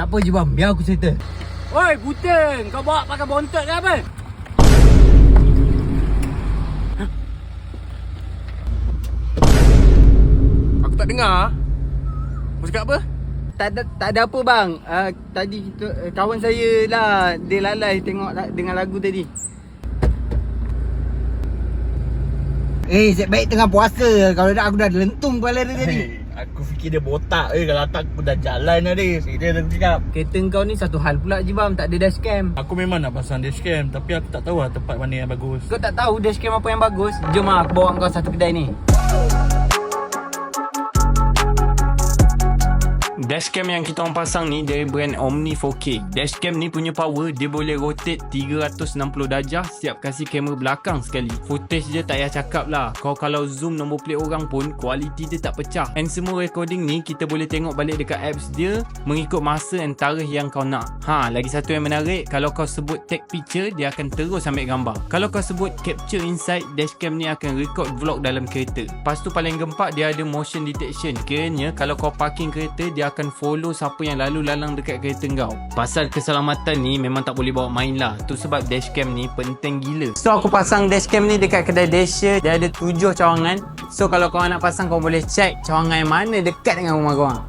Tak apa je bang, biar aku settle. Oi, Puting, kau bawa pakai bontot ke apa? Aku tak dengar. Kau cakap apa? Tak ada apa bang. Tadi kawan saya lah, dia lalai tengok dengan lagu tadi. Zek baik tengah puasa. Kalau dah aku dah lentung kepala dia tadi. Aku fikir dia botak kalau tak aku dah jalan dah dia. Serius aku cakap. Kereta kau ni satu hal pula je bang, tak ada dashcam. Aku memang nak pasang dashcam, tapi aku tak tahu lah tempat mana yang bagus. Kau tak tahu dashcam apa yang bagus? Jom lah aku bawa kau satu kedai ni. Dashcam yang kita orang pasang ni dari brand Omni 4K. Dashcam ni punya power, dia boleh rotate 360 darjah setiap kasih kamera belakang sekali. Footage dia tak payah cakap lah. Kau kalau zoom nombor plate orang pun, kualiti dia tak pecah. And semua recording ni kita boleh tengok balik dekat apps dia mengikut masa and tarikh yang kau nak. Lagi satu yang menarik, kalau kau sebut take picture, dia akan terus ambil gambar. Kalau kau sebut capture inside, dashcam ni akan record vlog dalam kereta. Lepas tu paling gempak, dia ada motion detection. Kiranya kalau kau parking kereta, dia akan follow siapa yang lalu lalang dekat kereta kau. Pasal keselamatan ni memang tak boleh bawa main lah. Tu sebab dashcam ni penting gila. So aku pasang dashcam ni dekat kedai Dasher. Dia ada 7 cawangan. So kalau korang nak pasang, korang boleh check cawangan yang mana dekat dengan rumah korang.